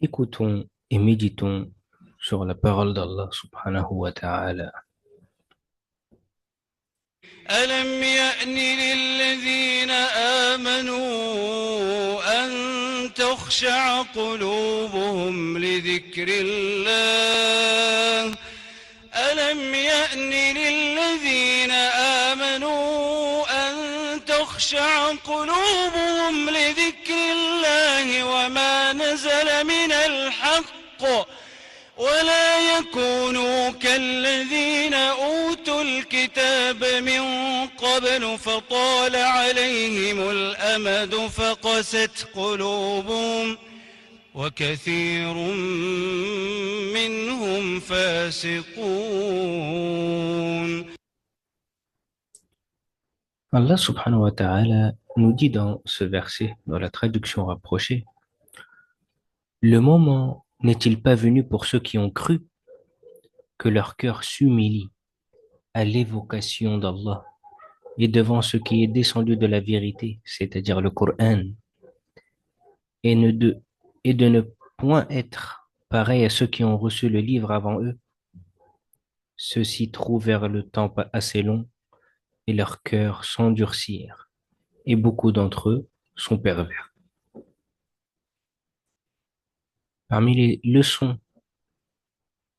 Écoutons et méditons sur la parole d'Allah subhanahu wa ta'ala. ألم يأن للذين آمنوا أن تخشع قلوبهم لذكر الله ألم يأن للذين آمنوا أن تخشع قلوبهم لذكر الله وما نزل من الحق ولا يكونوا كالذين أوتوا الكتاب من قبل فطال عليهم الأمد فقست قلوبهم وكثير منهم فاسقون. Allah subhanahu wa ta'ala nous dit dans ce verset, dans la traduction rapprochée, le moment n'est-il pas venu pour ceux qui ont cru que leur cœur s'humilie à l'évocation d'Allah et devant ce qui est descendu de la vérité, c'est-à-dire le Coran, et, et de ne point être pareil à ceux qui ont reçu le livre avant eux. Ceux-ci trouvèrent le temps pas assez long et leurs cœurs s'endurcirent, et beaucoup d'entre eux sont pervers. Parmi les leçons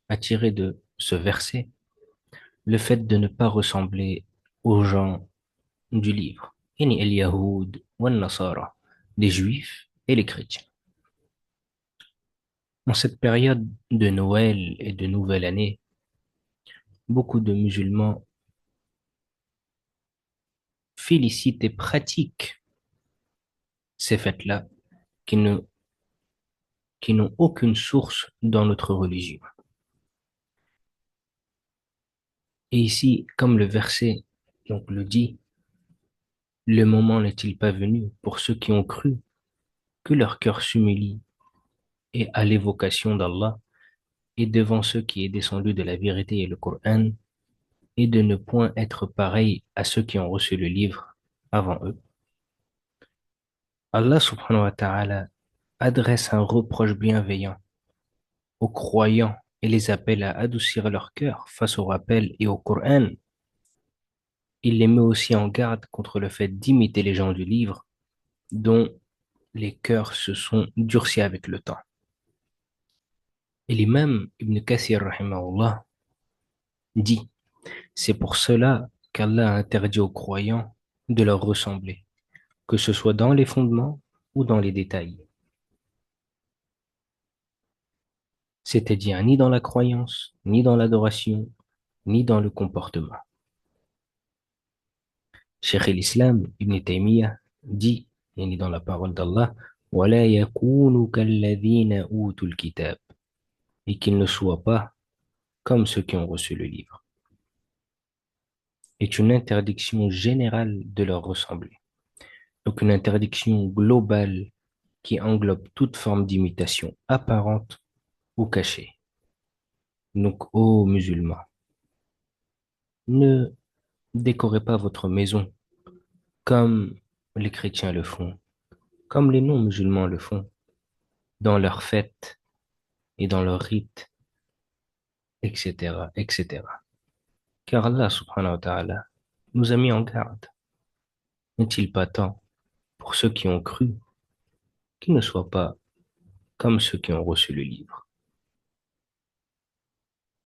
à tirer de ce verset, le fait de ne pas ressembler aux gens du livre, yani al-Yahoud ou al-Nasara, les Juifs et les chrétiens. En cette période de Noël et de Nouvelle Année, beaucoup de musulmans félicitent et pratiquent ces fêtes-là qui ne, qui n'ont aucune source dans notre religion. Et ici, comme le verset donc le dit, le moment n'est-il pas venu pour ceux qui ont cru que leur cœur s'humilie et à l'évocation d'Allah et devant ceux qui est descendu de la vérité et le Coran et de ne point être pareil à ceux qui ont reçu le livre avant eux. Allah subhanahu wa ta'ala adresse un reproche bienveillant aux croyants et les appelle à adoucir leur cœur face au rappel et au Coran. Il les met aussi en garde contre le fait d'imiter les gens du livre dont les cœurs se sont durcis avec le temps. Et l'imam Ibn Kathir rahimahullah dit, c'est pour cela qu'Allah a interdit aux croyants de leur ressembler, que ce soit dans les fondements ou dans les détails. C'est-à-dire ni dans la croyance, ni dans l'adoration, ni dans le comportement. Cheikh l'Islam Ibn Taymiyyah dit, yani dans la parole d'Allah, وَلَا يَكُونُوا كَالَّذِينَ أُوتُوا الْكِتَابَ, et qu'ils ne soient pas comme ceux qui ont reçu le livre. Est une interdiction générale de leur ressembler. Donc une interdiction globale qui englobe toute forme d'imitation apparente ou cachée. Donc, ô musulmans, ne décorez pas votre maison comme les chrétiens le font, comme les non-musulmans le font, dans leurs fêtes et dans leurs rites, etc., etc. Car Allah subhanahu wa ta'ala nous a mis en garde. N'est-il pas temps pour ceux qui ont cru qu'ils ne soient pas comme ceux qui ont reçu le livre?